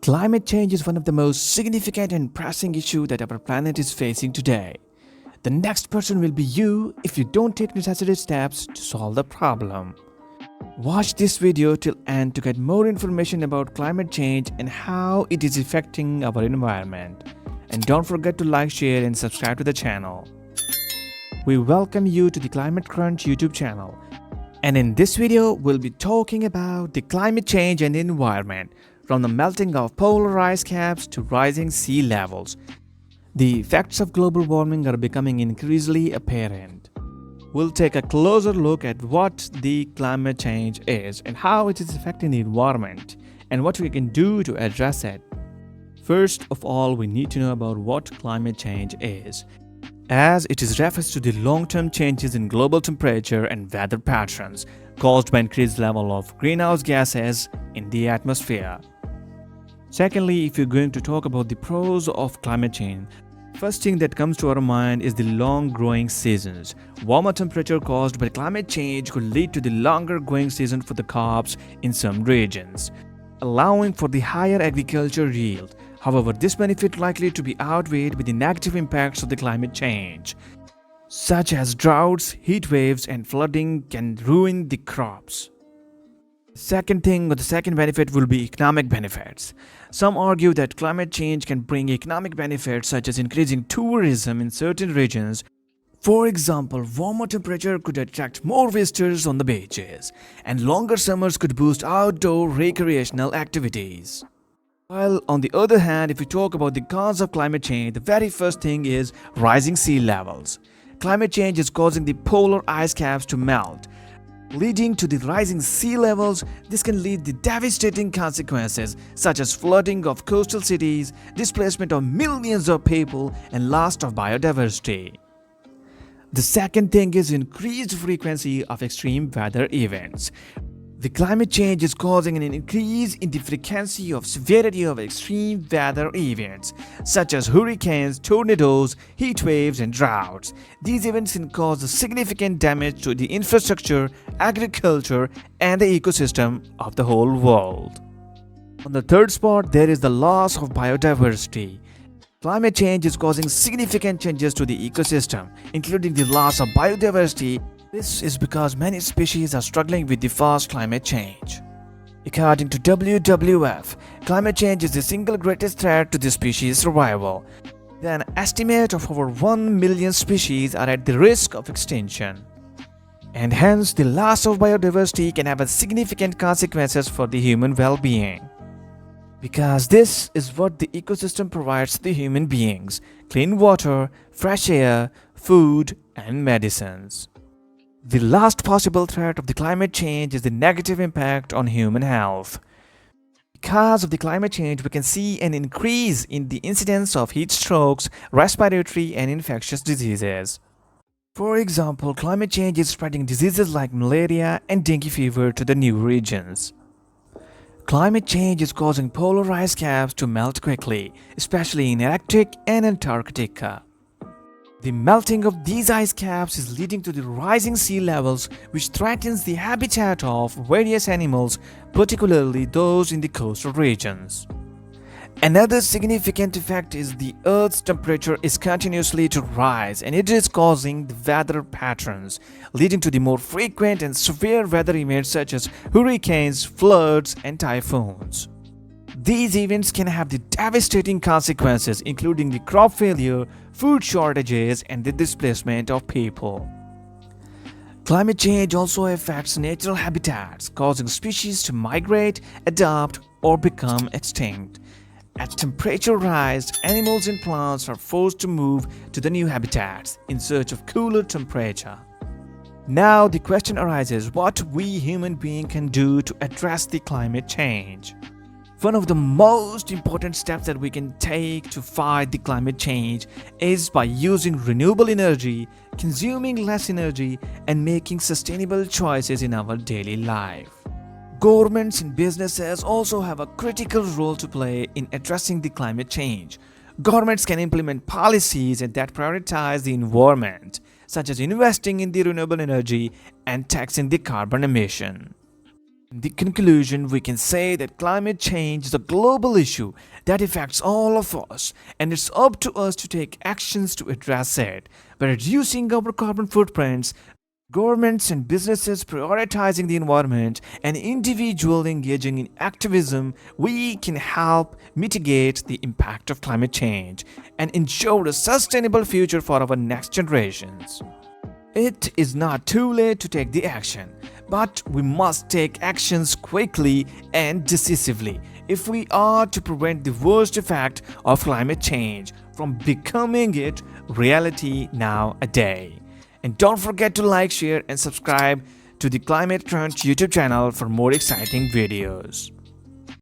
Climate change is one of the most significant and pressing issues that our planet is facing today. The next person will be you if you don't take necessary steps to solve the problem. Watch this video till end to get more information about climate change and how it is affecting our environment. And don't forget to like, share and subscribe to the channel. We welcome you to the Climate Crunch YouTube channel. And in this video, we'll be talking about the climate change and environment, from the melting of polar ice caps to rising sea levels. The effects of global warming are becoming increasingly apparent. We'll take a closer look at what the climate change is and how it is affecting the environment and what we can do to address it. First of all, we need to know about what climate change is, as it is refers to the long-term changes in global temperature and weather patterns caused by increased level of greenhouse gases in the atmosphere. Secondly, if you're going to talk about the pros of climate change, first thing that comes to our mind is the long growing seasons. Warmer temperature caused by climate change could lead to the longer growing season for the crops in some regions, allowing for the higher agriculture yield. However, this benefit likely to be outweighed by the negative impacts of the climate change, such as droughts, heat waves, and flooding can ruin the crops. The second benefit will be economic benefits. Some argue that climate change can bring economic benefits such as increasing tourism in certain regions. For example, warmer temperature could attract more visitors on the beaches, and longer summers could boost outdoor recreational activities. While on the other hand, if we talk about the cause of climate change, the very first thing is rising sea levels. Climate change is causing the polar ice caps to melt, leading to the rising sea levels. This can lead to devastating consequences such as flooding of coastal cities, displacement of millions of people, and loss of biodiversity. The second thing is increased frequency of extreme weather events. The climate change is causing an increase in the frequency of severity of extreme weather events such as hurricanes, tornadoes, heat waves, and droughts. These events can cause significant damage to the infrastructure, agriculture, and the ecosystem of the whole world. On the third spot, there is the loss of biodiversity. Climate change is causing significant changes to the ecosystem, including the loss of biodiversity. This is because many species are struggling with the fast climate change. According to WWF, climate change is the single greatest threat to the species survival. An estimate of over 1 million species are at the risk of extinction. And hence, the loss of biodiversity can have significant consequences for the human well-being. Because this is what the ecosystem provides to the human beings: clean water, fresh air, food, and medicines. The last possible threat of the climate change is the negative impact on human health. Because of the climate change, we can see an increase in the incidence of heat strokes, respiratory and infectious diseases. For example, climate change is spreading diseases like malaria and dengue fever to the new regions. Climate change is causing polar ice caps to melt quickly, especially in Arctic and Antarctica. The melting of these ice caps is leading to the rising sea levels, which threatens the habitat of various animals, particularly those in the coastal regions. Another significant effect is the Earth's temperature is continuously to rise, and it is causing the weather patterns, leading to the more frequent and severe weather events such as hurricanes, floods, and typhoons. These events can have the devastating consequences, including the crop failure, food shortages, and the displacement of people. Climate change also affects natural habitats, causing species to migrate, adapt, or become extinct. As temperature rises, animals and plants are forced to move to the new habitats in search of cooler temperature. Now the question arises, what we human beings can do to address the climate change. One of the most important steps that we can take to fight the climate change is by using renewable energy, consuming less energy, and making sustainable choices in our daily life. Governments and businesses also have a critical role to play in addressing the climate change. Governments can implement policies that prioritize the environment, such as investing in the renewable energy and taxing the carbon emission. In the conclusion, we can say that climate change is a global issue that affects all of us, and it's up to us to take actions to address it. By reducing our carbon footprints, governments and businesses prioritizing the environment, and individuals engaging in activism, we can help mitigate the impact of climate change and ensure a sustainable future for our next generations. It is not too late to take the action, but we must take actions quickly and decisively if we are to prevent the worst effect of climate change from becoming it reality nowadays. And don't forget to like, share, and subscribe to the Climate Crunch YouTube channel for more exciting videos.